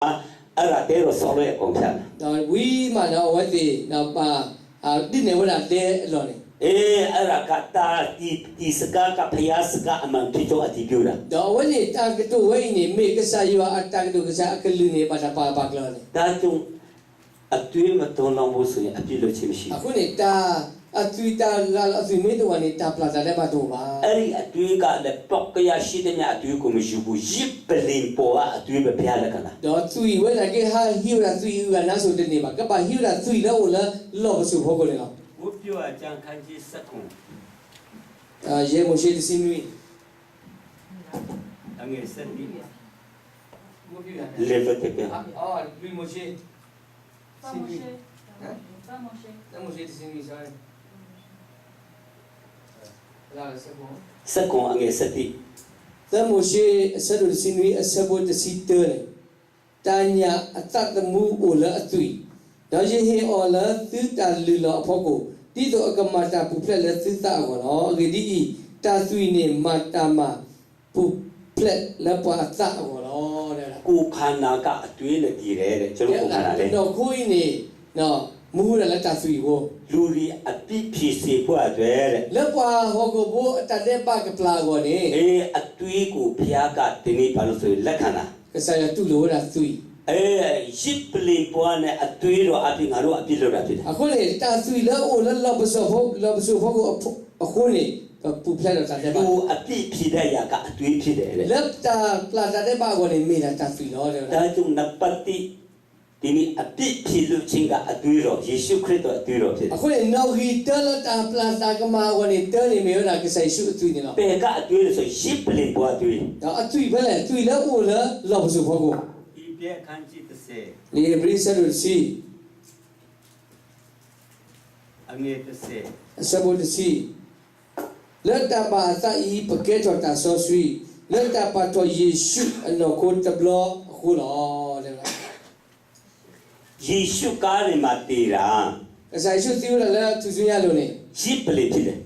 Aratero solo e compiano. We man what they now didn't what they alone. Arakata di segaka payasaka amang tito atibura. When it target to Wayne, make a say you are attacked to Zakaluni, but a papa clone. Datum a dream at Tonambosu, a pillow chimney. Akunita, a Twitter, as we made one in Taplata Lebatova. Eri a tuiga the Pokaya Shidena at Yukumishu, Jippelin Poa at Tuba Pialacana. The three, when I get her here at 3, you are not so the neighbor. But here at 3 love to Hogolino. Would you a Jan Kanji Sakun? Yemoshe the scenery. I'm going to send me. Live at the Oh, Moshe. Moshe the scenery, sorry. Sakon Angesati. The Moshe said the scenery a sabot the sea turning. Tanya attacked the move Ola at 3. Does you hear all the Thita Lula Poco? Tito Akamata Puplet Thita or Lady Tatsuine Matama Puplet Lapa or Ukanaga doing the dire, no Kuini, no Mura Lata 3 wo. Luri a PPC poa dwere. Lapa Hogobo Tadepa Plagone, A tuiku piaga tini palusu lakana. Kasaya 2 lower 3. Jippelin poane a tuiro abingaro a pillow rapid. A Hone Tatsuila or Lobos of Hope, Lobos of Hogo, a Hone, a Puplet of Tadeba. A pipida yaga a tuipide. Lepta Plata de Bagon made a Tatsuila. Datum napati tini a pipilu chinga a tuiro, Jesu Christo a tuiro. A Hone no he tell it a Plata Gama when it turned me like I say, shoot to you know. Pega a tuiro so jippelin poa tui. A 3 Bella, 3 Ola, Lobos of Hogo. Ibia kanji to say. The Brisa will see. I'm here to say. A sabo to see. Let that Bata e packet or that so sweet. Let that pato ye shoot and no coat the blow. Hula. Jesu kare matira. As I should do a letter to Zuyalone. Jippelin pide.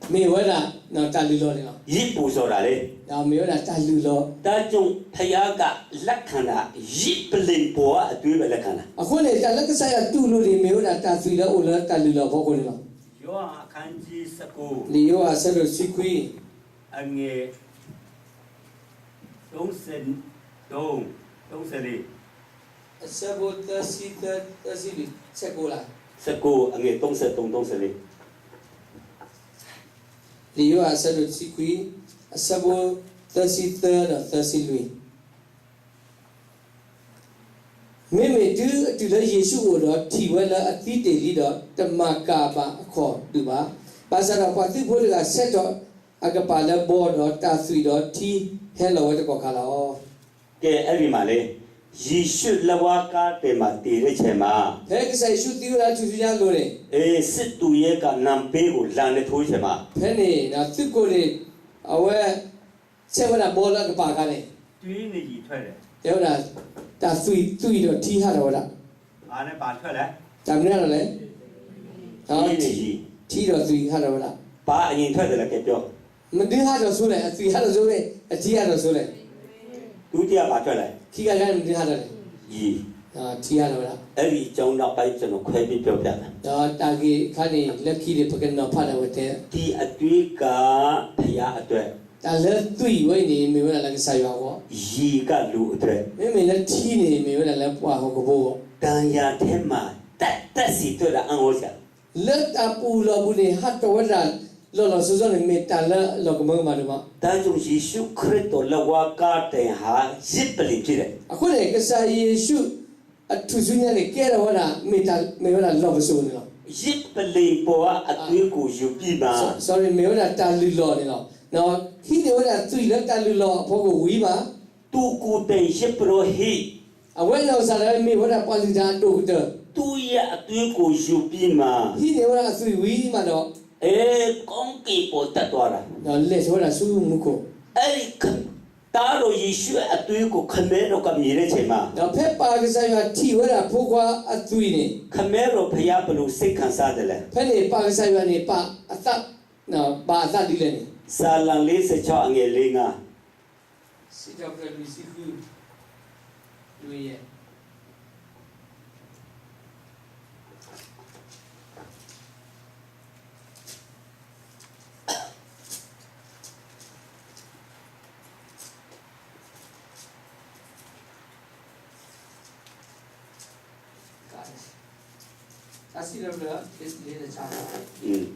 Me whether not Talilona. Yipu sorale. Now me whether Talulo. Datum Payaga Lakana, Jippelin poa a tuba lakana. A Hone, I like to say a 2 Ludi me whether Tafila or Talila Hokolino. You are kanji saku. Leo a settled sequi. Ange don't send, don't say. A sabo the seat the city. Secola. Saku, Ange don't say. Leo a settled sequi. A sabo 33rd or 30 Louis. Meme do to the Yeshu or Tiwella a Tite leader, the Macaba call, Duba. Pasara Pati put a set of Agapala board or Tathri or T. Hello, what the Cocala. Get every male. Ye should lawaka de mati rechema. Pegs I shoot you out to Yalore. Sit to Yeka Nampego, Lanet Hujema. Penny, now Tukore, aware 7 a ball like a pagane. 3 years. There was that 3 or T had order. I never Tamnale. T or 3 had order. Ba in Twitter like a job. Madi had a sole, a 3 had a sole, a T had a sole. Do dear Battle. Tia had a Ye. T had order. Every John up by John of Quabi Piopiana. Tagi Kani, lucky the Pagano Pada with there. Tea a tuiga paya at where. I left 3 way name me when I like a Sayawa. Ye got loot. Maybe let teeny me when I left Wahobo. Danya Tema, that's it to the Angosia. Let up Ulabuni hat to that. Lola Susan and Metala Locomo Madama. Dajo Jishu Creto Lawaka de Ha, Zippelin Chile. I couldn't say shoot at Tuzunia Kera Metal Mera Love Soon. Zippelin Poa at Tuku Jupiba. Sorry, Mera Tali Law. Now, he knew that 3 left Tali Law, Pogo Weaver. Tuku de Shipro He. I went outside me what a Politan doctor. 2 years at Tuku Jupima. He knew that 3 Weaver. Conky Potatora. Now, let's what I saw Muko. Eric Taro Yishu at Tuku Camero Camirechema. Now, Peppa is a tea where I poke at 3. Camero Payapalu second saddle. Penny Pagasayani Pa, a thought. Now, Bata Dilani. Salang Lisa Chang Linga. Sit up and receive you. see the blood is the child.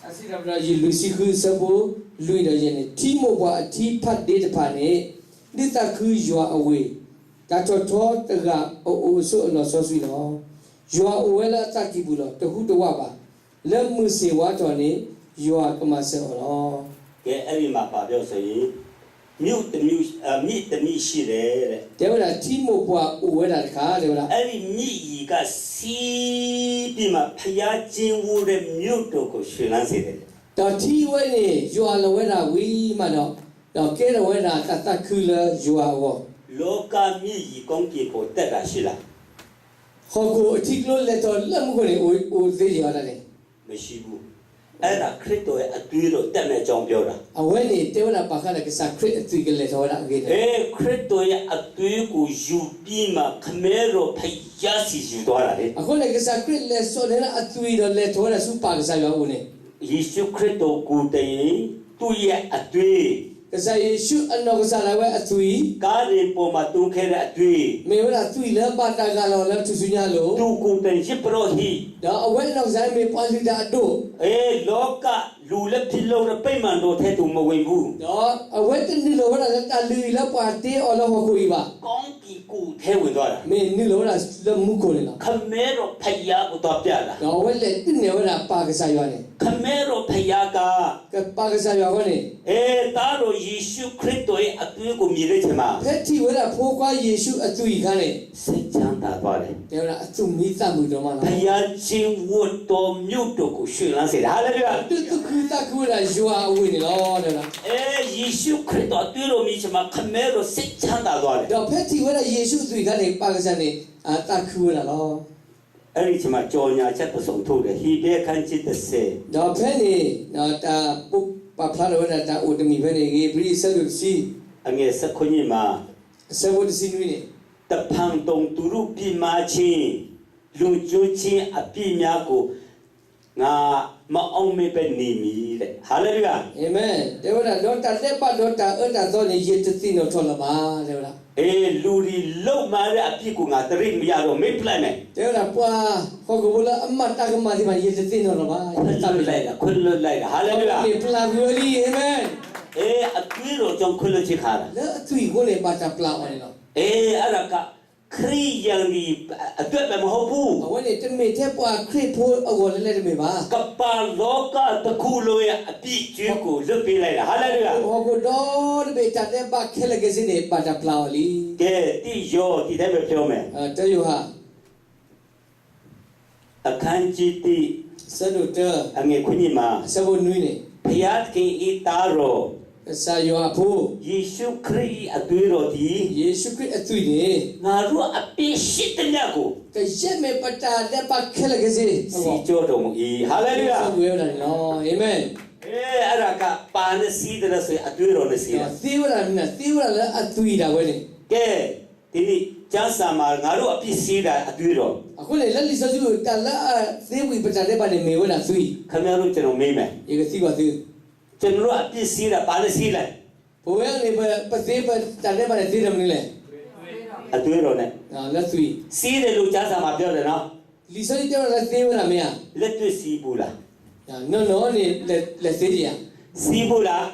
အစီရဗရာကြီးလူစီခုစဘောလူရရင်တီမောဘွားအတီဖတ်ဒေတဖာနေနိတခုရွာအဝေးဒါတော်တော်တကအိုဆိုလောဆောဆွီလောရွာအဝဲလာတကိဘူးလောတခုတဝပါလက်မှုစေဝါတော်နေရွာကမဆောလော ကဲအဲ့ဒီမှာပါပြောဆိုရင်မြို့တမြို့မြစ်တမြစ်ရှိတယ်တဲ့ တယ်ဗလားတီမောဘွားအဝဲလာတခါတယ်ဗလား အဲ့ဒီမြစ်ကြီးကစီးပြီးမှဖျားချင်းဝတဲ့မြို့တော်ကိုရှင်လန်းစေတယ် ဒါတီဝဲနေရွာလဝဲတာဝီမှတော့ကဲရဝဲတာတခုလရွာဝ လောကမြစ်ကြီးကောင်းကင်ပေါ်တက်တာရှိလား ဟောကိုအတိကလို့လက်တော်လက်မှုကိုအိုသေးရတာလေ မရှိဘူးအဲ့ဒါခရစ်တော်ရဲ့အသွေးတော်တက်မဲ့အကြောင်းပြောတာ အဝဲနေတေဝနာပါခါလည်းကစားခရစ်အသွေးကလေးတော်တာအကေတယ် ခရစ်တော်ရဲ့အသွေးကိုယူပြီးမှခမဲတော်ဖျားစီယူသွားတာလေ အခုလည်းကစားခရစ်လက်စောတဲ့အသွေးတော်လက်တော်တာစူပါကစားရောဦးနေ ယေရှုခရစ်တော်ကိုတည်းသူ့ရဲ့အသွေး ကစားယေရှုအနောကစားလာဝဲအသွေး ကားရင်ပေါ်မှာတွန်းခဲ့တဲ့အသွေး မေဝလာသွေးလက်ပါတာကလောလက်သူစုညာလို့ သူကိုတည်းရစ်ပရောဟိ တော့အဝဲနောက်ဆိုင်မေပွားလူတာတို့ လောကလူလက်ဖြစ်လို့ပိတ်မှန်တော်ထဲသူမဝင်ဘူး တော့အဝဲတနည်းလို့လာကလူလက်ပွားတေးအော်လို့ဟောကိုပါ ကောင်းကင်ကိုထဲဝင်သွားတာ မင်းနည်းလို့လာလက်မှုကိုလေနော် ခမဲတော်ဖျားကိုတော့ပြတာ တော့ဝဲလက်တင်းနေဝလာပါကစားရောနေ ခမဲတော်ဖျားက ကပါကစားရောကနေ သားတော်ယေရှုခရစ်တော်ရဲ့အသွေးကိုမြည်လိုက်ချင်မှာ ဖက်တီဝဲလာဖိုးခွားယေရှုအသွေးခါနေ စိတ်ချမ်းသာသွားတယ် တေဝနာအသွမိသမှုတော်မှာ ဖ နော် ျားချင်းဝတ်တော်မြို့တော်ကိုရှင်လန်းစေတာဟာလေလုယာ တူတူခူတာခူလာယွာဝင်းနေလို့တဲ့လား ယေရှုခရစ်တော်အသွေးတော်မြည်ချင်မှာခမဲတော်စိတ်ချမ်းသာသွားတယ် တော့ဖက်တီဝဲလာယေရှုသွေးကနေပါကစားနေတခူလာလို့ အဲ့ဒီချင်မှာကြော်ညာချက်ပစုံထုတ်တယ်ဟိဘဲခန်းချစ်တဲ့ တော့ဖက်နေတော့တာပုပ္ပဖလာတော့တာအိုတမီဖက်နေကြီးပရိဆလူစီ အငယ်စခွညမှာ ဆေဝတ်စီနွေနေ တဖန်တုံသူရုပြမချင်းလူကျိုးချင်းအပြည့်များကိုငါမအောင်မေပဲနေမီတဲ့ဟာလေလုယာ အာမင်တေဝနာတော့တာလက်ပါတော့တာအတာတော့နေယေတသိနော်ထော်လာပါတေဝနာ လူဒီလုံမာတဲ့အပြည့်ကိုငါတရိပ်မရတော့မေ့ပလိုက်မယ် တေဝနာပွာဟောကဘလာအမတာကမာဒီမှာယေတသိနော်လာပါ ခွင့်လွတ်လိုက်တာခွင့်လွတ်လိုက်တာဟာလေလုယာ ဒီပလာဗီယိုလီအာမင် အသွေးတော်ကြောင့်ခွင့်လွတ်ချခါတာ လက်အသွေးကိုလေပါတာပလာအောင်နော် အဲ့ဒါကခရိယန်ဒီအတွက်ပဲမဟုတ်ဘူး အဝဲနေတမေတဲ့ပွာခရစ်ဖိုးအော်လဲတမေပါ ကပ္ပါလောကတခုလုံးရဲ့အပြည့်ကျွေးကိုလွတ်ပေးလိုက်တာဟာလေလုယာ ဟောကတော့တမေတဲ့ပါခဲလကစနေပါတာပလာလီ ကဲတိယောဒီတဲ့ပဲပြောမယ် တယောဟာ အခန်းကြီးတိ ဆလုတ အငယ်ခွညမှာ ဆဘနွိနေ ဘုရားခင်ဤသားတော် ဆာယောအဖိုး ယေရှုခရစ်အသွေးတော်ဒီ ယေရှုခရစ်အသွေးနေ ငါတို့အပြည့်ရှိတဲ့မြတ်ကို ကရဲမေပတာတဲ့ပါခဲလကစနေ စီကြောတော်မူ၏ဟာလေလုယာ ဝေရတယ်နော်အာမင် အဲ့ဒါကပါနစီတဲ့ဆိုအသွေးတော်နဲ့စီတာ သီဝရနဲ့သီဝရလည်းအသွေးတာဝဲနေ ကဲဒီနေ့ကျမ်းစာမှာငါတို့အပြည့်စီတာအသွေးတော် အခုလေလက်လီစစုတလာသီဝိပတာတဲ့ပါနေမေဝလာသွေး ခင်ဗျားတို့ကျွန်တော်မေးမယ် ယေကသီဝသီ ကျွန်တော်အပြည့်စီတာပါနစီလိုက် ဘဝနေပသေးပတာတဲ့ပါနေသီရမနေလေ အသွေးတော်နဲ့ လက်သွေး စီးတယ်လို့ကျမ်းစာမှာပြောတယ်နော် လီစရီတဲ့လက်သီဝရမယာ လက်တွေ့စီးဘူးလား နော်နေလက်သီရ စီးဘူးလား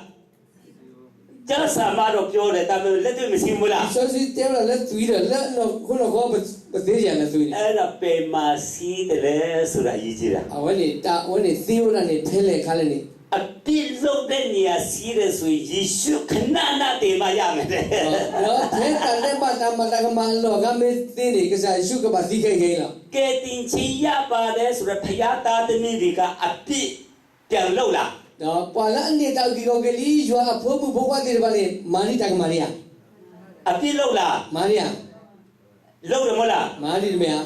ကျမ်းစာမှာတော့ပြောတယ်ဒါပေမဲ့လက်တွေ့မစီးဘူးလား လီစရီတဲ့လက်သွေးလက်နော်ခုနကောပသေးရလက်သွေး အဲ့ဒါပေမာစီးတယ်လေဆိုတာအရေးကြီးတာ အဝနေတာဝနေသီဝရနေဖဲလေခါလေနေ အပြည့်လုံးတဲ့နေရာစီးတယ်ဆိုရင်ယေရှုခဏနာတေမရမယ်တဲ့ နော်ဖဲတာတဲ့ပါတာမတာကမလောကမေသင်းနေကစားရှုကပါသီးခဲလား ကဲတင်ချီရပါတယ်ဆိုတော့ဖယားသားသမီးတွေကအပြည့်ပြန်လောက်လာ နော်ပွာလာအနေတောက်ဒီကောကလေးရွာအဖိုးဘိုးဘွားတွေပါလေမာနီတကမာရီယာ အပြည့်လောက်လာ မာရီယာ လောက်တယ်မဟုတ်လား မာရီမေယာ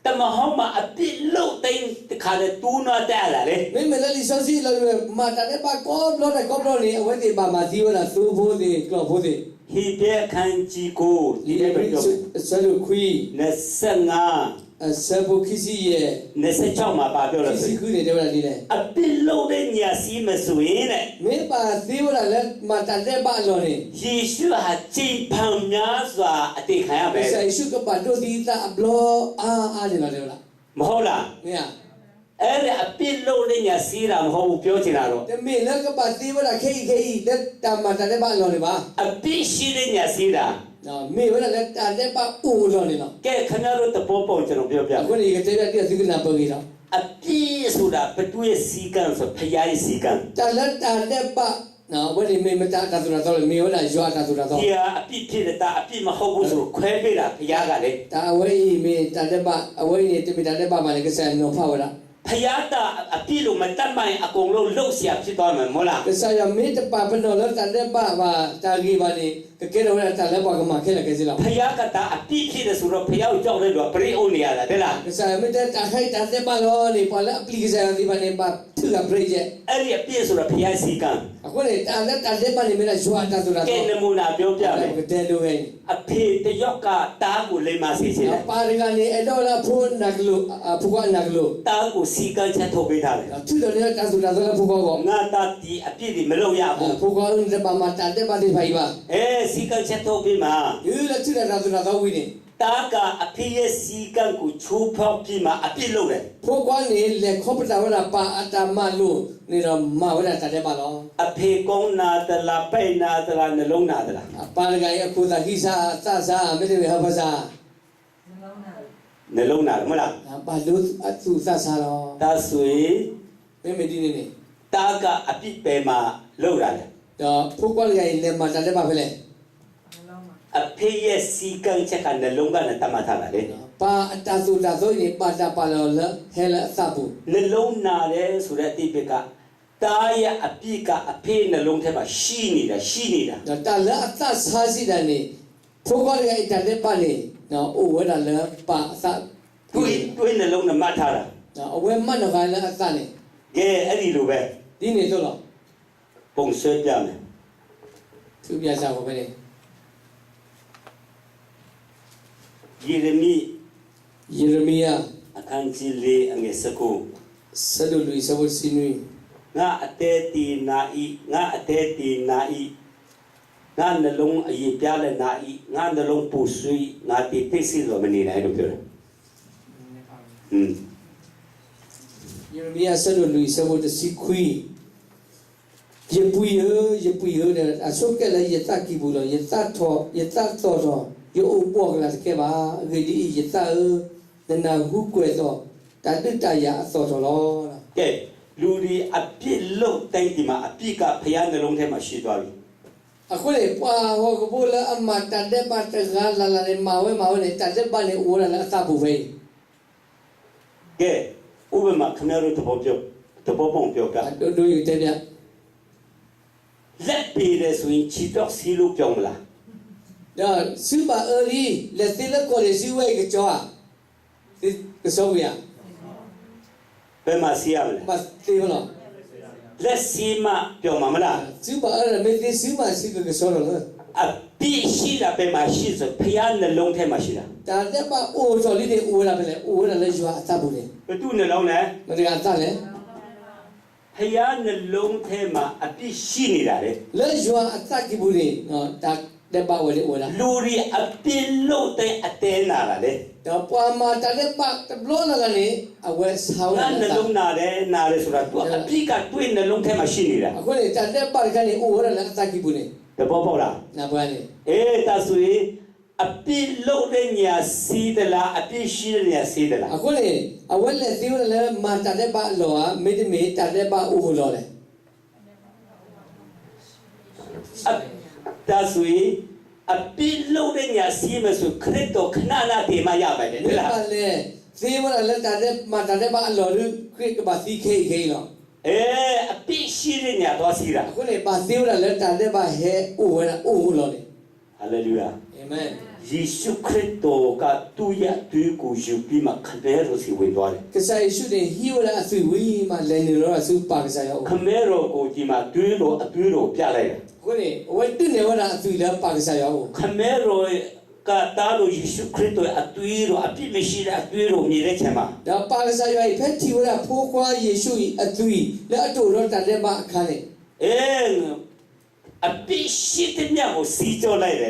တမဟောမှာအပြည့်လောက်တိုင်းတခါလေတူးနာတက်လာလေ မေမလလီဆောစီလောမာတာနဲ့ပါကောဘလောနဲ့ကောဘလောနေအဝဲတွေပါမာသီဝလာသူ့ဖို့တွေကလောဖို့တွေ ဟိဘေခန်းကြီးကိုဒီနေ့ပြော ဆလူခွီ 25 Sabo Kisi ye 26မှာပါပြောလို့ဆို Kisi Kuni Devra Dile အပြစ်လုပ်တဲ့ညာစီးမဆိုရင်တဲ့ Mepa Devra let Matande Balone ယေရှုဟာချိန်ဖန်များစွာအသေးခံရမယ် Kisa Isu Kapado Dita Ablo de la Devra မဟုတ်လား Mia အဲ့ဒါအပြစ်လုပ်တဲ့ညာစီးတာမဟုတ်ဘူးပြောချင်တာတော့ The me la Kapatibra Kei let Tamatande Balone ba အပြစ်ရှိတဲ့ညာစီးတာ No me wala let Tande Ba Ulone no ကဲခင်ဗျားတို့တပေါ်ပေါ်ကျွန်တော်ပြောပြမယ် Akuni Gatevra Tia Signa Pogina အပြစ်ဆိုတာဘသူရဲ့စီကံဆိုဖျားရဲ့စီကံ Talat Tande Ba No when me meta Tatura Tol me wala Joa Tatura ဒီ Tol ဟာအပြစ်ဖြစ်တဲ့တာအပြစ်မဟုတ်ဘူးဆိုခွဲပေးတာဖျားကလေ Ta away me Tande Ba away ni Timi Tande Ba Mane Kasa no power ဖျားတာအပြစ်လို့မတတ်မှန်အကုန်လုံးလှုပ်ရှားဖြစ်သွားမယ်မဟုတ်လား Kasa ya me te pa pano la Tande Ba ba Tagi ba ni Kekero wala Tande Ba Kama Kela Kesila ဖျားကတာအပြစ်ဖြစ်တယ်ဆိုတော့ဖျားကိုကြောက်တဲ့လူကပရိအိုနေရတာတဲ့လား Kasa me te ta hai Tande Ba lo ni pa la application di ba ni ba Tuga preje အဲ့ဒီအပြစ်ဆိုတာဖျားစီကံ Akuni Tande Ba ni me la Joa Tatura ကဲ Tol နမူနာပြောပြမယ် Kutelo gai အဖေတယောက်ကတားကိုလိမ္မာစေချင်တယ် Pariga ni edola phu naglu phukwa naglu တားကိုစီကံချက်ထုတ်ပေးထားတယ် Tudo ni Tatura Tol phukwa ko ငါတားဒီအပြစ်တွေမလုပ်ရဘူး phukwa ni ba ma Tande Ba di phai ba စီကံချက်ထုတ်ပေးမှာ Yu la Tudo Tatura Tol wi ni တားကအဖေရဲ့စီကံကိုချိုးဖောက်ပြီးမှအပြစ်လုပ်တယ် Phukwa ni le khopta wala pa atama lu ni ro ma wala Tande Ba lo အဖေကောင်းနာတလားပဲ့နာတလားနှလုံးနာတလား Pariga ya ku ta hisa sa sa me de ha ba sa နှလုံးနာမလား ba lu atu sa sa lo ဒါဆိုရင် me di ni တားကအပြစ်ပဲမှာလုပ်တာလေ Do phukwa ga le ma Tande Ba phele အဖေရဲ့စီကံချက်ကနှလုံးကနဲ့တတ်မှတ်ထားတာလေ Pa atasu ta so ni pa ta pa lo la he la sa bu နှလုံးနာတယ်ဆိုတဲ့အတိပ္ပကတားရဲ့အပြစ်ကအဖေနှလုံးထဲမှာရှိနေတာရှိနေတာ No ta la ata sa si da ni phukwa ga Tande Ba ni no o wala la pa sa တွေးနှလုံးနဲ့မှတ်ထားတာ no awe ma no ga la ata ni ကဲအဲ့ဒီလိုပဲ di ni so lo ပုံဆွဲပြမယ် tu bia sa ko be ni ယေရမိ Yeremia အခန်းကြီး၄အငယ်19 sadu lui sa wo sinui ငါအတဲတီနာဤငါအတဲတီနာဤငါနှလုံးအရေးပြလဲနာဤငါနှလုံးပူဆွေးငါတိသိစီလိုမနေနိုင်လို့ပြောတယ် Yeremia sadu lui sa wo de si kui ye puyo de asoke la ye ta ki bu lo ye ta to yo o bo la ke ba ge di ye ta de na hu kwe to ta tu ta ya so so lo ကဲလူဒီအပြစ်လုံးတိုင်းဒီမှာအပြစ်ကဖျားနှလုံးထဲမှာရှိသွားပြီ Akule pa ho ko bu la amma Tande Ba ta ga la ni ma we ni Tande Ba ni o la ta bu ve ကဲဥပမာခမရတို့တဘောပုံပြောက do yu te bia လက်ပေတယ်ဆိုရင်ချီတော့စီလို့ပြောမလား da su ba early le ti la ko le si we ke cho a ti ke so ya ဘယ်မှာစီရမလဲ ba ti lo လက်စီမပြောမှာမလား su ba early me ti su ma si ke so lo အပြစ်ရှိတာဘယ်မှာရှိဆိုဖျားနှလုံးထဲမှာရှိတာ Tande Ba o so li de o la pe le o la le jo a ta bu le ဘယ်သူနှလုံးလဲ ma de ga ta le ဖျားနှလုံးထဲမှာအပြစ်ရှိနေတာလေ le jo a ta ki bu le no ta de ba we le o la လူတွေအပြစ်လို့တဲ့အတဲနာတာလေ da pa ma Tande Ba ta blo la ga ni a we sa ငါ la နှလုံးနာတယ်ဆိုတာသူအပြစ်ကတွေးနှလုံးထဲမှာရှိနေတာ Akule Tande Ba ga ni o la ta ki bu le တဘောပေါက်လား na ba ni ဒါဆိုရင်အပြစ်လို့တဲ့ညာစီးသလားအပြစ်ရှိတဲ့ညာစီးသလား Akule awale ti wala le ma Tande Ba lo a me de me Tande Ba o lo le ဒါဆိုရင်အပြစ်လို့တဲ့ညာစီးမဆိုခရစ်တော်ခဏနာတည်မှရပါတယ် me ဟုတ်လား ba le ti wala le Tande Ba lo ru kri ba si ke lo အပြစ်ရှိတဲ့ညာတော့စီးတာ Akule ba ti wala le Tande Ba he o lo le ဟာလေလုယာ Amen ယေရှုခရစ်တော်ကသူ့ရဲ့သူ့ကိုယူပြီးမှခမဲတော်စီဝင်သွားတယ် Kasai shu de hi wala asu wi ma le ni lo asu pa kasai yo ခမဲတော်ကိုဒီမှာတွေးတော်အတွေးတော်ပြလိုက်တယ် Akule we tu ne wala asu le pa kasai yo ခမဲတော် Kata lo Yesu Kristo atuiro api mesira atuiro mire chama. ဒါပါကစားရွာဖက်တီဝရဖိုးခွာယေရှု၏အသွေးလက်အတူတော့တန်တဲ့မအခါနဲ့ api shitnya ho sijo lai le.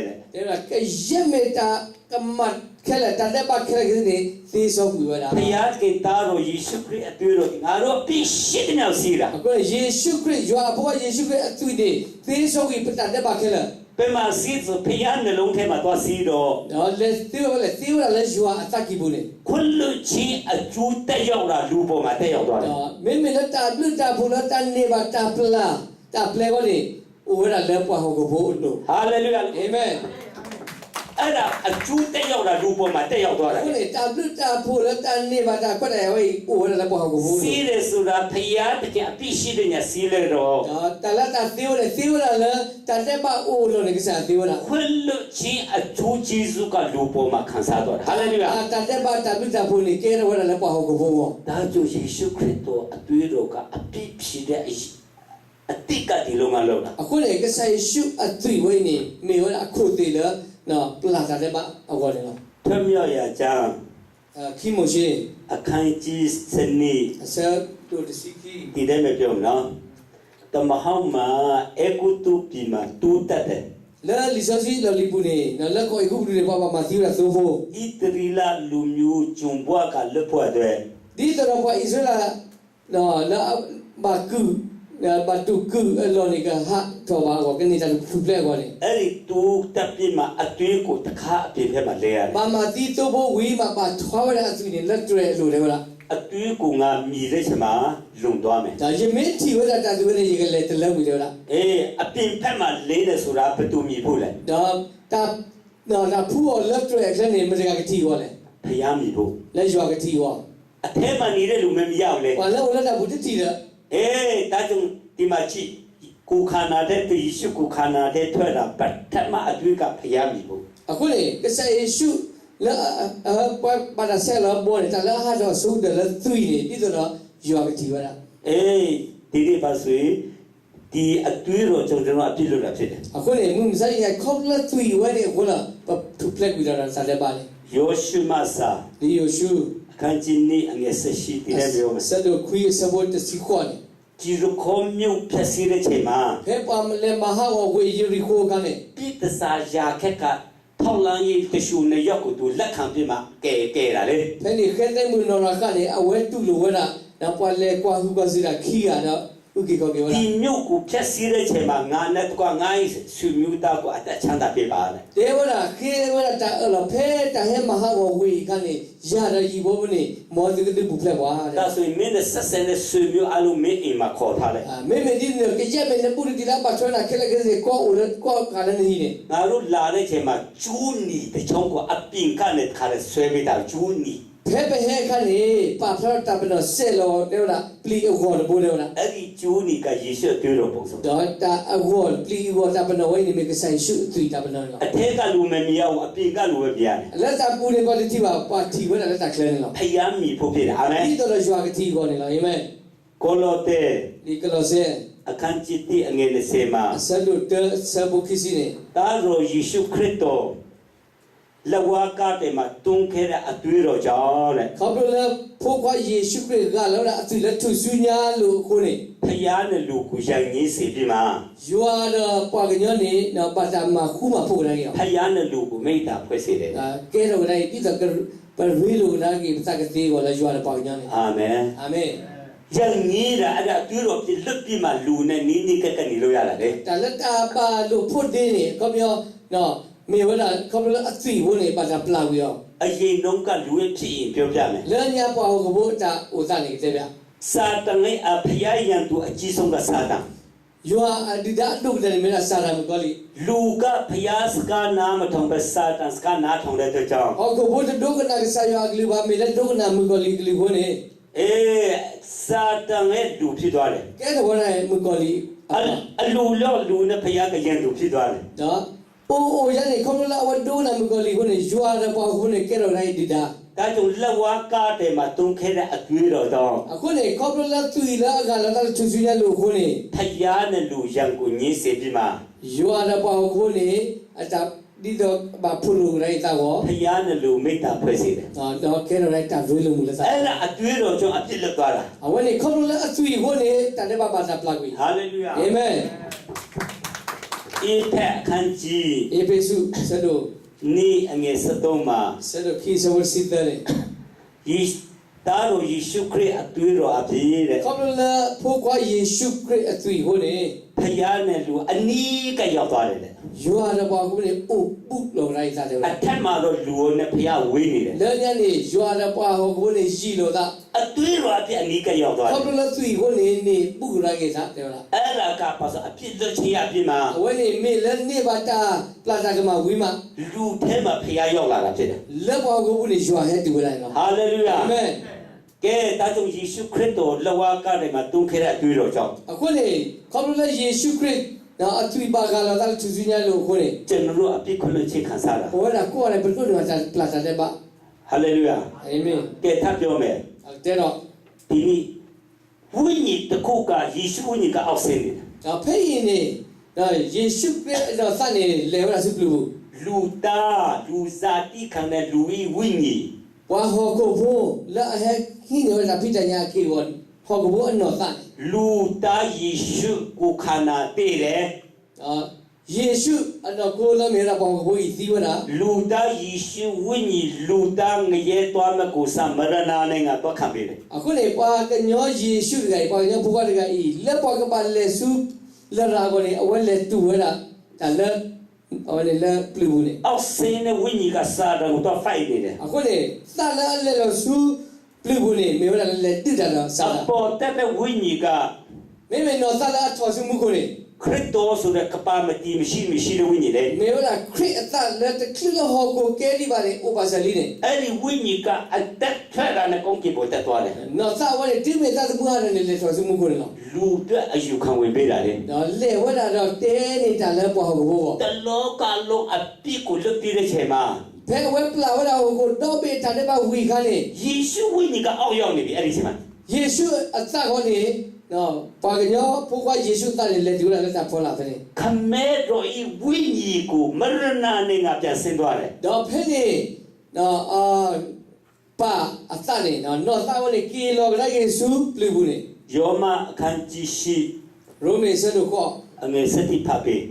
ဒါကရက်မေတာကမတ်ခဲလက်တန်တဲ့မခဲလက်ကနေသေဆုံးပြီးတော့ Paya ke taro Yesu Kristo atuiro ngaro api shitnya sira. အခုယေရှုခရစ်ရွာဘုရားယေရှုခရစ်အသွေးတွေသေဆုံးပြီးတန်တဲ့မခဲလက် Pema sizo paya ne long tema to siro. တော့လက်သေဝလက်သေဝလက်ရွာအသက်ကြီးဘူးလေ Kullu chi aju te yaw la lu po ma te yaw to. တော့မင်းမလက်တာပြတာဘူးလက်တန်နေပါတာပလာတာပလဲကိုလေဥဝရလက်ပွားဟောကိုဘို့လို့ Hallelujah. အာမင် Ada aju te yaw la lu po ma te yaw to. အခုလေတာပြတာဘူးလက်တန်နေပါတာခွတ်တယ်ဟိဥဝရလက်ပွားဟောကိုဘို့လို့ Sire sura paya te ke api shitnya sile ro. တော့တလတာသေဝလက်သေဝလက်တန်တဲ့မအိုလို့လေကစားသေဝလက် Kullu chi aju Jesu ka lu po ma khansa to. Hallelujah. တန်တဲ့မတာပြတာဘူးလေကဲရဝရလက်ပွားဟောကိုဘို့ Da jo Yesu Kristo atuiro ka api phide atika di lo ma lo la. အခုလေကစားယေရှုအသွေးဝိနေမေဝရအခုသေးလနော်ပလာတာတဲ့မအဝတယ်နော် Themyo ya jang ခီမိုရှိ akhan chi sani အဆက်တို့တစီခီ ဒီတဲ့မပြောနော်တမဟောင်းမှာအကုတုပြီမှာတူးတတ်တယ် လာလီဆိုစီလလီပူနေနော်လက်ကိုအခုတွေပါပါမသီးရသို့ဖို့ ဣတရီလာလူမျိုးဂျုံဘွားကလွတ်ဖို့အတွက် ဒီတော့ဘာဣသရေလနော်လာဘာကူဘာတူကူအလောနေကဟာတော့ဘာကိုကနေတယ်ဖူပလက်ကောနေ အဲ့ဒီတူးတက်ပြီမှာအသွေးကိုတစ်ခါအပြင်ထဲမှာလဲရတယ် ဘာမသီးတော့ဖို့ဝီးမှာပါထွားရအသူနေလက်တွေလို့လေဟုတ်လား အသွေးကိုငါမြည်တဲ့ချိန်မှာလုံသွားမယ် ဒါရမင်းတီဝရတာသူနေရေကလေးတလက်ပြီးတော့လား အေးအပြင်ဖက်မှာလဲတယ်ဆိုတာဘယ်သူမြည်ဖို့လဲ ဒါတာနော်ဒါဖူော်လက်တွေခနဲ့မတကကတိရောလေ ဖျားမြည်ဖို့ လက်ရွာကတိရော အထဲမှာနေတဲ့လူမမရောက်လေ ဘာလဲဝလတာဘူးတိတယ် အေးဒါကြောင့်ဒီမှာကြည့်ကိုခန္ဓာတဲ့ယေရှုကိုခန္ဓာတဲ့ထွက်တာပထမအသွေးကဖျားမြည်ဖို့ အခုလေကစားယေရှုလာဘာသာဆဲလာဘောနေတာလာဟာတော့ဆုတယ်လက်သွေးနေပြီးတော့ရွာကတိဝရ အေးဒီပါဆွေဒီအသွေးတော်ကျွန်တော်အပြည့်လို့တာဖြစ်တယ် အခုလေမစရိယခေါပလက်သွေးဝဲနေခုလာထူပလက်ပြီးတော့စားတယ်ပါလေ ယောရှုမစာ ဒီယေရှု အခန်းကြီး2အငယ်7ဒီနေ့ပြောမယ် ဆတ်တို့ခွေးစဘောတစီခွန် ဂျီရုခေါမြို့ဖြတ်စီးတဲ့ချိန်မှာ ဖဲပါမလဲမဟာဝဝေယရီခိုကနေ ပိတစာယာခက်ကထောက်လန်းရေးတရှုနဲ့ရောက်ကိုသူလက်ခံပြမှာကဲတာလေ ဖဲနေခဲတဲ့မူနော်ကနေအဝဲတူလို့ဝဲတာတော့ပွာလဲကွာဟုကစီတာခီရတော့ဥကေကောကေဝဲ ဒီမြို့ကိုဖြတ်စီးတဲ့ချိန်မှာငါနဲ့တကွာငါ့ဆွေမျိုးသားကိုအသက်ချမ်းသာပေးပါလေ တေဝရာခေဝရာတာအလဖဲတာဟဲမဟာဝဝေကနေရရရီဘောမနေမောတိကတိဘူဖလက်ဝါ ဒါဆိုရင်မင်းနဲ့ဆက်ဆံတဲ့ဆွေမျိုးအလုံးမင်းအိမ်မှာခေါ်ထားလိုက် မေမေဒီနေကကြက်မေပူရီလာပါချွနာခဲလက်ကေကောဦးကောကလည်းနေနေ ငါတို့လာတဲ့ချိန်မှာဂျူးနီတချောင်းကိုအပြင်ကနေခါလဲဆွဲပေးတာဂျူးနီ ဖဲဖဲခါနေပါဖလာတာပနောဆဲလောတေဝရာပလီအခေါ်ဘောလေဝရာ အဲ့ဒီဂျူးနီကယေရှုတွေ့တော်ပုံစံ ဒေါ်တာအခေါ်ပလီအခေါ်တာပနောဝိနေမေကဆိုင်ရှုသူတာပနောလော အထက်ကလူမမြအောင်အပြင်ကလူပဲပြရတယ် လက်တာပူနေပါတိပါပါတီဝဲလက်တာကလဲနေလော ဖျားမိဖို့ဖြစ်တယ်အာမင် ဒီတော့ရွာကတိကောနေလောအာမင် ကိုလိုတဲ ဒီကလောဆဲ အခန်းကြီး1အငယ်20မှာ အဆက်တို့တဆဘုခီစီနေ ဒါရောယေရှုခရစ်တော်လက်ဝါးကားတဲ့မှာတွန်းခဲ့တဲ့အသွေးတော်ကြောင့်တဲ့ ခေါပလဖို့ခွာယေရှုခရစ်ကလောအသူလက်ထုဆုညာလို့ကိုနေ ဖျားနဲ့လူကိုရိုင်ကြီးစီပြီးမှာ ရွာတော့ပွာကညောနေနော်ပါတာမှာခုမှဖို့လိုက်ရော ဖျားနဲ့လူကိုမိတာဖွဲ့စေတယ် ကဲတော့လည်းဒီတော့ပရီလိုနာကြီးပစကတိကိုလည်းရွာတော့ပွာကညောနေ အာမင် အာမင် ရိုင်ကြီးတာအဲ့ဒါအသွေးတော်ပြလွတ်ပြီးမှလူနဲ့နီးနီးကက်ကနေလို့ရတာလေ တလက်တာပါလို့ဖို့တင်းနေကောပြောနော်မေဝလာခေါပလအသိဝင်နေပါတာပလာဝီရော အရင်တုန်းကလူရဲ့ဖြစ်ရင်ပြောပြမယ် လမ်းညာပွားကိုဘို့တာဥဒနေကြပြ စာတန်ရဲ့အဖျားရန်သူအကြီးဆုံးကစာတန် ရွာအဒီဒါတို့တယ်မင်းစာရမကောလီ လူကဖျားစကားနာမထုံပဲစာတန်စကားနာထုံတဲ့ကြောင့် ဟောကိုဘို့ဒုကနာကဆာရွာကလေးပါမေလက်ဒုကနာမကောလီကလေးဝင်နေ အေးစာတန်ရဲ့လူဖြစ်သွားတယ် ကဲတော့ဝင်မကောလီ အလူလောလူနဲ့ဖျားကရန်သူဖြစ်သွားတယ် နော်အိုးရနေခေါပလဝဒုနာမကောလီဝင်နေရွာတော့ပွားဝင်နေကဲတော့လိုက်ဒီဒါ ဒါကြောင့်လက်ဝါးကားတယ်မှာတွန်းခဲတဲ့အသွေးတော်တော့ အခုနေခေါပလသူလာကလာတော့ချူချူရလို့ခွနေ ဖျားနဲ့လူရန်ကိုညှင်းစေပြီးမှ ရွာတော့ပွားဝင်နေအတာပ ဒီတော့ဘာဖုလို့ရိုက်တာကော ဖယားနဲ့လူမိတ္တာဖွဲ့စီတယ် တော့ကဲရိုက်တာဝေးလို့မလဲ အဲ့ဒါအတွေးတော်ကြောင့်အပြစ်လွတ်သွားတာ အဝနေခေါလို့လဲအသွေးကိုနေတန်တဲ့ဘာသာပလတ်ပြီး ဟာလေလုယာ အာမင် အေဖက်အခန်းကြီး အေဖေဆုဆဒို နီအငယ်73မှာ ဆဒိုခီဆိုဝစီတဲ့ ယေတာတော်ယေရှုခရစ်အသွေးတော်အပြည့်တဲ့ ခေါလို့လဲဖို့ကွာယေရှုခရစ်အသွေးကိုနေ ဖယားနဲ့လူအနီးကရောက်သွားတယ်လေ ယူရတဲ့ဘာကိုနေအိုပုလို့ရိုက်တာတယ် အထက်မှာတော့လူနဲ့ဖယားဝေးနေတယ် လဲညနေယူရတဲ့ဘာကိုနေရှိလို့တာ အသွေးတော်အပြည့်အနီးကရောက်သွားတယ် ခေါလို့လဲသွေးကိုနေပုရိုက်ခဲ့တာတယ်လား အဲ့ဒါကပါဆိုအပြစ်လွတ်ခြင်းအပြစ်မှာ အဝနေမေလဲနေပါတာပလာတာကမှာဝီမ လူထဲမှာဖယားရောက်လာတာဖြစ်တယ် လက်ဘာကိုနေယူရတဲ့တူလိုက်နော် ဟာလေလုယာ အာမင် ကဲတာကြောင့်ယေရှုခရစ်တော်လက်ဝါးကတွေမှာတွန်းခဲ့တဲ့အသွေးတော်ကြောင့် အခုနေခေါလို့လဲယေရှုခရစ်နော်အသွေးပါကလာတဲ့သူစညာလို့ခေါ်နေ ကျွန်တော်တို့အပြစ်ခွင့်လွှတ်ခြင်းခံစားတာ ဟောတာကိုယ်ကလည်းဘယ်လိုလဲပလာတာတဲ့ပါ ဟာလေလုယာ အာမင် ကဲထပ်ပြောမယ် တဲ့တော့ ဒီနေ့ဝိညာဉ်တစ်ခုကယေရှုဝိညာဉ်ကအောက်ဆင်းနေတယ် ဒါဖေးရင်နေနော်ယေရှုခရစ်တော့စနေလေဝရစုပလူ လူသားလူစားတိခံတဲ့လူဤဝိညာဉ် ဝါဟောကိုဖို့လာဟဲခင်းရောလာဖိတညာကေဝဟောကိုဖို့အနော်စနေ လူသားယေရှုကိုခန္ဓာတည်တယ် ယေရှုအနော်ကိုလမေရာဘောကိုဤသီဝနာ လူသားယေရှုဝိညာဉ်လူသားငရဲသွားမကိုစမရဏနဲ့ငါတော့ခံပေးတယ် အခုနေပါကညောယေရှုတကယ်ပါညောဘုရားတကယ်ဤလက်ပေါ်ကပါလေစုလရာကိုနေအဝဲလေတူဝဲတာဒါလက်အဝဲလေပလူနေ အောက်ဆင်းတဲ့ဝိညာဉ်ကစာတန်ကိုတော့ဖိုက်နေတယ် အခုနေသလာလေလို့စုပလူနေမေဝလာလေတိတာတော့စာ အပေါ်တက်တဲ့ဝိညာဉ်က မေမေနော်သလာထောစုမှုကိုနေ ခရစ်တော်ဆိုတဲ့ကပါမတီမရှိတဲ့ဝိညာဉ်လေ မေဝလာခရစ်အသလက်တခိလဟောကိုကဲဒီပါလေဥပါစလီနေ အဲ့ဒီဝိညာဉ်ကအသက်ထွက်လာတဲ့ကောင်းကင်ဘုံတက်သွားတယ် နော်သဝဲတိမေသမှုဟာနေလေထောစုမှုကိုနေနော် လူအတွက်အယူခံဝင်ပေးတာလေ နော်လေဝဲတာတော့တဲနေတာလဲပေါ်ဟောကို တလောကလုံးအပြစ်ကိုလွတ်ပြီးတဲ့ချိန်မှာ ဘယ်ဝဲပလာဝဲတာကိုတော့ပေးတာတဲ့ပါဝီခါနေ ယေရှုဝိညာဉ်ကအောက်ရောက်နေပြီအဲ့ဒီချိန်မှာ ယေရှုအသခေါနေနော်ပါကညောဘုရားယေရှုတလည်းလေဒီလာလက်တာပေါ်လာတယ် ခမဲတော်ဤဝိညာဉ်ကိုမရဏနဲ့ငါပြန်ဆင်းသွားတယ် တော့ဖဲနေနော်ပါအသနေနော်သဝနေကီလိုဂရယေရှုလူဘူးနေ ယောမအခန်းကြီးရှိ ရိုမေဆဒုခော အငယ်စတိဖတ်ပေး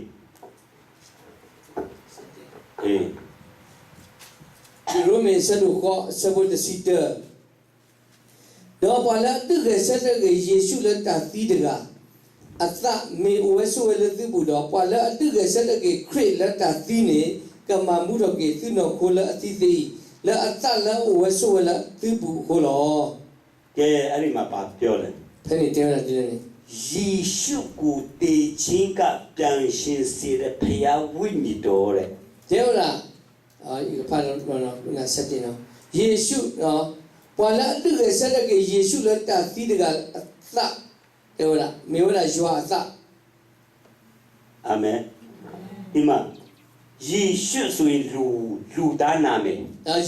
အေး ရိုမေဆဒုခောစဘုတ်စီတာတော့ပါလာတူကဆက်တဲ့ယေရှုလက်တာသီးတကအသမေဝဲဆိုလက်သူဘူးတော့ပါလာတူကဆက်တဲ့ခရစ်လက်တာသီးနေကမမှုတော့ကေသူနော်ခိုလအတိသိလက်အသလက်ဝဲဆိုလက်သူဘူးခိုလော ကဲအဲ့ဒီမှာပါပြောတယ် ဖဲနေတဲရတယ်နေ ယေရှုကိုတည်ခြင်းကပြန်ရှင်စေတဲ့ဖယားဝိညာဉ်တော်တဲ့ တဲလားဒီဖာတော့ငါဆက်တင်နော်ယေရှုနော်ပါလာတူကဆက်တဲ့ယေရှုလက်တာသီးတကအသတဲလားမေဝလာယွာအသ အာမင်ဒီမှာယေရှုဆိုရင်လူသားနာမယ်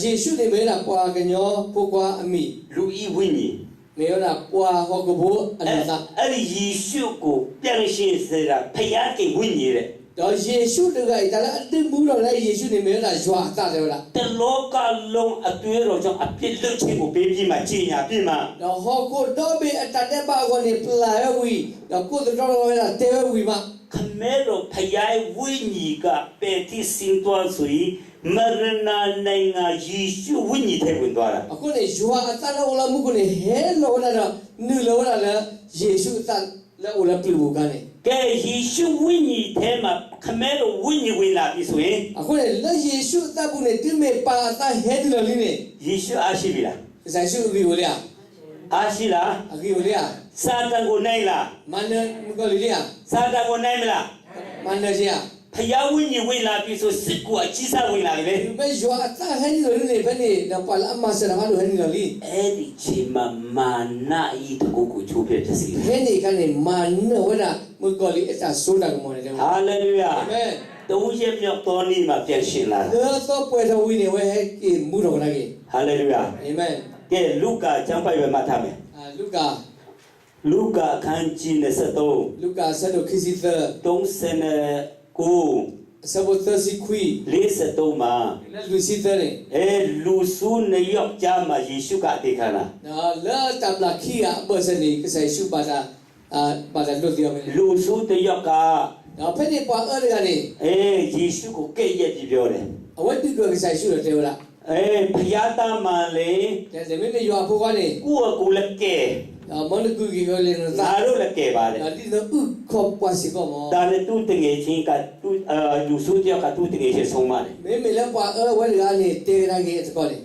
ယေရှုနေမေလာပွာကညောပုကွာအမိ လူဤဝိညာဉ် မေလာပွာဟောကဘောအနာသာ အဲ့ဒီယေရှုကိုပြန်ရှင်စေတာဖယားကဝိညာဉ်တဲ့ တော့ယေရှုတကယ်ဒါလည်းအတိဘူးတော့လည်းယေရှုနေမေလာယွာအသတယ်လား တလောကလုံးအသွေးတော်ကြောင့်အပြစ်လွတ်ခြင်းကိုပေးပြီးမှကြီးညာပြီးမှ တော့ဟောကိုတော့ဘေအတတဲ့ဘာကိုနေပလာရဝီတော့ကိုတော့တော့လာတဲဝီမ ခမဲတော်ဖယားဝိညာဉ်ကပေတိစင်တော်ဆိုရင်မရဏနိုင်ငံယေရှုဝိညာဉ်ထဲဝင်သွားတာ အခုနေယွာအသလောလာမှုကိုနေဟဲလောလာတော့နူလောလာလေယေရှုအသလောလာပြလို့ကနေ ကဲယေရှုဝိညာဉ်ထဲမှာခမဲတော်ဝိညာဉ်ဝင်လာပြီဆိုရင် အခုနေလေယေရှုအသဘူးနေတိမေပါအသဟဲတယ်လို့နေ ယေရှုအားရှိပြီလား ဇာရှုဒီဝလေ အားရှိလား အကီဝလေ စာတန်ကိုနိုင်လား မန္နမကလေးလေ စာတန်ကိုနိုင်မလား မန္နစီယာ ဖယားဝိညာဉ်ဝင်လာပြီဆိုစစ်ကိုအကြီးစားဝင်လာပြီလေ ဘယ်ယွာအသဟဲတယ်လို့နေဘယ်နေတော့ပါလာမဆရာမလို့ဟဲတယ်လို့လေ အဲ့ဒီချိန်မှာမာနဤတကူကိုချိုးပြဖြစ်စီတယ် ဟဲနေကနေမန္နဝဒမကလေးအတာဆိုတာကမောနေတယ် ဟာလေလုယာ အာမင် တုံးရဲ့မြောက်တော်နေ့မှာပြန်ရှင်လာတယ် တော့ပွဲတော်ဝိနေဝဲဟဲကေမူတော်လာကေ ဟာလေလုယာ အာမင် ကဲလုကာကျမ်းပိုက်ပဲမှတ်ထားမယ် လူကာ လုကာအခန်းကြီး23 လူကာဆက်တော့ခီစီသ 39 sabot thasi kui 53မှာ la lusi tane လူစုနေရောက်ကြမှာယေရှုကအသေးခံတာ na la tabla kia bersani kesai shu pada lut dia me လူစုတယောက်က na phene pa ga ni ယေရှုကိုကဲ့ရဲ့ပြီးပြောတယ် awat tu kesai shu de wala ဖယားသားမှလေ de me me yo apo ga ni ကိုလည်းကဲ mon ku ki go le na ငါတို့လည်းကဲပါတယ် na di no u ko pa si ko mo ဒါနဲ့သူတငယ်ချင်းကသူလူစုတယောက်ကသူတငယ်ချင်းဆုံးပါတယ် me la pa wa ga ni te ra ge ko ni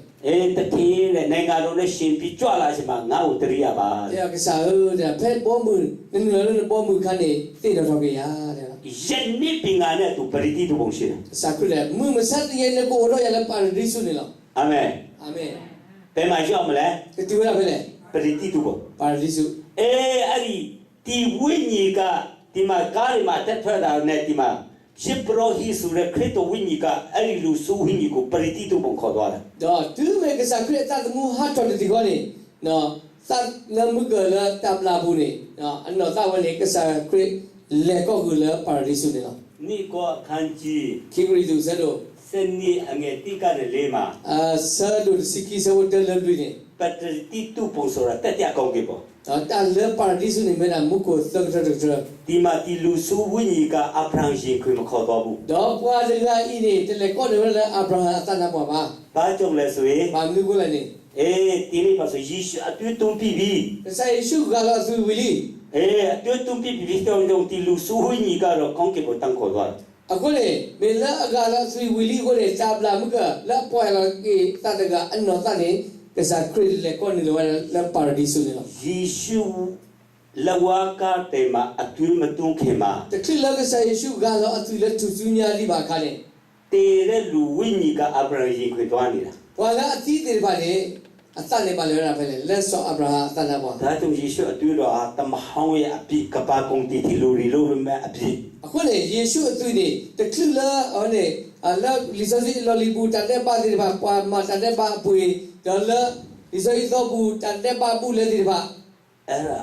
တတိနဲ့နိုင်ငံတော်နဲ့ရှင်ပြီးကြွလာချိန်မှာငါ့ကိုတရိယာပါ de ka sa de phe bo mu ni no bo mu khan ni te do thok ya de ယနေ့ပင်ကနဲ့သူပရိတိတူပုံရှိတယ် sa ku le mu ma sat ye ne ko ro ya la paradiso ni la အာမင် amen ဘယ်မှာရောက်မလဲ ke tu la phele ပရိတိတူပုံ paradiso အဲ့ဒီဝိညာဉ်ကဒီမှာကားတွေမှာတက်ထွက်တာနဲ့ဒီမှာရှင်ပရောဟိဆိုတဲ့ခရစ်တော်ဝိညာဉ်ကအဲ့ဒီလူစုဝိညာဉ်ကိုပရိတိတူပုံခေါ်သွားတယ် do tu me ke sa ku ta mu ha to de ko ni no sa la mu ke la tabla bu ni no anno ta wa ni ke sa ku le ko ku la paradiso ni la นี่ก็คันจี ki ku ri tu sa do စနေအငယ်တိကနဲ့လေးမှာ sa do siki sa wo de la lu ni ပတတိတူပုံဆိုတာတက်ကြကောင်းကြီးပေါ့ ta le paradiso ni me na mu ko so so so ဒီမှာဒီလူစုဝိညာဉ်ကအဖရန်ရှင်ခွေမခေါ်တော့ဘူး do kwa de la i ni de le ko de la abraham ta na ba ba ဘာကြောင့်လဲဆိုရင် ba mu ko la ni ဒီနေ့ပါဆိုယေရှုအတွေ့အကြုံပြီးပြီ sa yesu ga la su wili အတွေ့အကြုံပြီးပြီတော့ဒီလူစုဝိညာဉ်ကတော့ကောင်းကင်ကိုတန်းခေါ်သွားတယ် ako le me la ga la su wili ko le tabla mu ka la po la ki ta de ga anno ta ni ke sa kri le ko ni lo la paradiso ni la ယေရှုလဝကတေမှာအတွေ့မတွန်းခင်မှာ te kri la ke sa yesu ga la atu le tu su nya li ba ka le တေတဲ့လူဝိညာဉ်ကအဖရန်ရှင်ခွေသွားနေတာ wa la ati de ba le ata ne ba le na phele le so abraham ta na ba ဒါကြောင့်ယေရှုအတွေ့တော်ဟာတမဟောင်းရဲ့အပြစ်ကပါကုန်တီတီလူတွေလို့မဲ့အပြစ် ako le yesu atu ni te kri la one la li so si lo li bu ta de ba de ba pa ma ta de ba pu da la li so i so bu ta de ba bu le de ba အဲ့ဒါ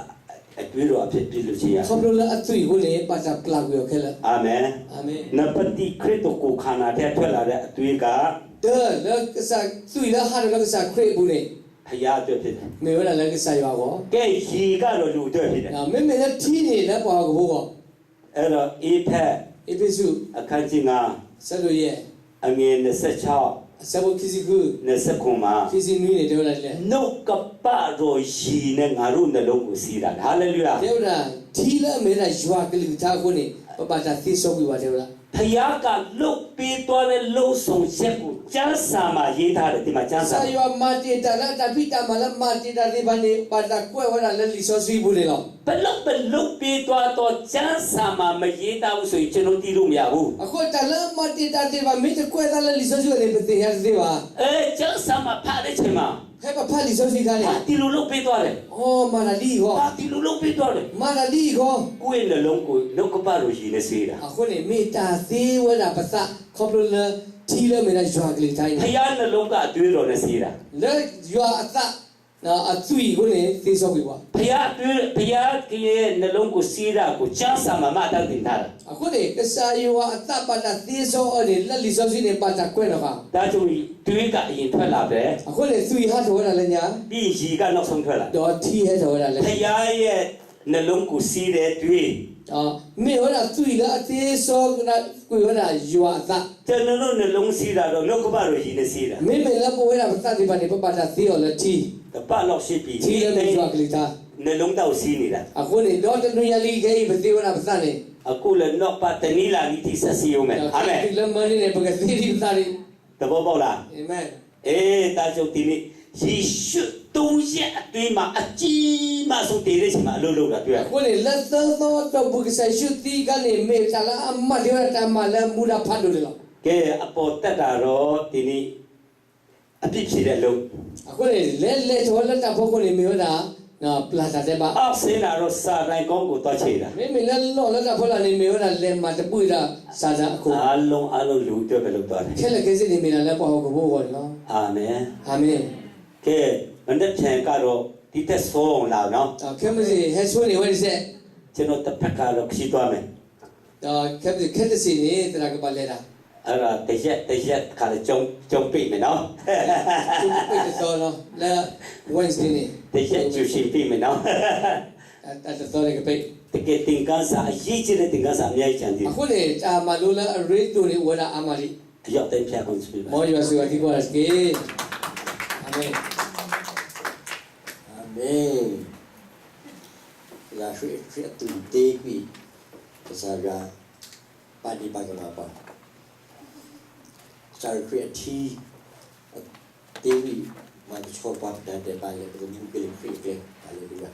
အတွေ့တော်အဖြစ်ပြလို့ရှိရ khom lo la atu ko le pa ta pla ko yo khela အာမင် amen နပတိခရစ်တော်ကိုခန္ဓာထဲထွက်လာတဲ့အတွေ့က de la ke sa sui la ha la ke sa kre bu ne ဖယားအတွက်ဖြစ်တယ် me wa la ke sa yo ko ကဲရီကတော့လူအတွက်ဖြစ်တယ် na me me la thi ni la pa ko bo ko အဲ့တော့အေဖက် episu အခန်းကြီး9 sa lo ye အငယ်26 sa bo kisiku 29မှာ kisi nui ne de wa la le နှုတ်ကပတော်ရီနဲ့ငါတို့နှလုံးကိုစီးတာဟာလေလုယာ de wa thi la me la jwa ke li tha ko ni pa ta thi so ku ba de wa ဖယားကလုတ်ပေးသွားတဲ့လှုပ်ဆောင်ချက်ကိုကျမ်းစာမှာရေးထားတယ်ဒီမှာကျမ်းစာ sa yo ma ti ta la ta pi ta ma la ma ti ta de ba ni pa ta kwe wa la li so sui bu le lo ဘလုတ်ပေးသွားတော့ကျမ်းစာမှာမရေးထားဘူးဆိုရင်ကျွန်တော်တီးလို့မရဘူး ako ta la ma ti ta de ba me te kwe ta la li so sui le pe te ya de ba ကျမ်းစာမှာဖတ်တဲ့ချိန်မှာ he pa pa li so sui ka ဟာ ni ဒီလိုလုတ်ပေးသွားတယ် oh ma la li ko ဟာဒီလိုလုတ်ပေးသွားတယ် ma la li ko ကိုယ့်ရဲ့နှလုံးကိုနှုတ်ကပတော်ရီနဲ့စေးတာ ako ni me ta se wa la pa sa khom lo la thi la me la jwa ke li thai ဖ ni ယားနှလုံးကအတွေးတော်နဲ့စေးတာ le jwa ata na atui ko ni te so ku ba ဖယားရဲ့နှလုံးကိုစေးတာကိုကျမ်းစာမှာမှတ်တတ်တင်ထားတာ ako ni ke sa yo ata pa ta te so o ni la li so sui ni pa ta kwe na ba ဒါကြောင့်တွေးကအရင်ထွက်လာတယ် ako ni sui ha to la le nya ပြီးရီကနောက်ဆုံးထွက်လာ do thi he to la le ဖယားရဲ့နှလုံးကိုစေးတဲ့တွေး me ora sui la te so na ku ora yo ata ကျွန်တော်တို့နှလုံးစေးတာတော့နှုတ်ကပတော်ရီနဲ့စေးတာ me la po ora pa ta de ba ni pa ta te o la thi တပတ်လောက်ရှိပြီ thi la me jwa ke li tha နှလုံးတောက်စေးနေတာ ako ni do te nu ya li ke i pa te ora pa ta ni အခုလည်းနောက်ပတ်တနည်းလာပြီးဆက်စီအောင်မယ်အာမင် la ma ni ne pa ke ti ri ta ri တဘောပေါက်လား amen ဒါကြောင့်ဒီနေ့ယေရှုတုံးရက်အတွင်းမှာအကြီးမှဆုံးတည်တဲ့ချိန်မှာအလုပ်လုပ်တာတွေ့ရတယ် ako ni la so so to bu ke sa shu ti ka ni me ta la amma de ora ta ma la mu la pha do le lo ကဲအပေါ်တက်တာတော့ဒီနေ့အပြစ်ဖြစ်တဲ့အလုပ် ako ni le to la ta pho ko ni me ora na plata de ba အောက်ဆင်းလာတော့စာတိုင်းကောင်းကိုတော့ချိန်တာ me la lo la ta pho la ni me ora le ma te pu ra sa da ako အလုံးလူတွေပဲလုပ်သွားတယ် ke la ke se ni me la la pa ho ko bo ko no အာမင် amen ကဲမနေ့ဖြန်ကတော့ဒီသက်ဆုံးလာနော် ke me se he so ni wa se ကျွန်တော်တစ်ဖက်ကတော့ခီးသွားမယ် ခက်တဲ့စီနေတာကပါလေတာ အဲ့ဒါတရက်ခါလေကျုံပြိမယ်နော် သူပိတ်တော့နော်လာ Wednesday နေ တရက်ကျူရှင်ပြိမယ်နော် အဲ့တော့လည်းပိတ် တကယ်သင်္ကန်းစာအရေးကြီးတဲ့သင်္ကန်းစာအများကြီးချန်တယ် အခုလေအာမလိုလာရေတိုနေဝလာအာမလီ အရောက်တိုင်းဖျက်ကုန်ပြီ မောရဆူအဒီကောရစကေအာမင် Amen. La fe tu devi saga padi bagamapa. Sar creati devi ma chopa da de bale ko mu ke fe ke hallelujah.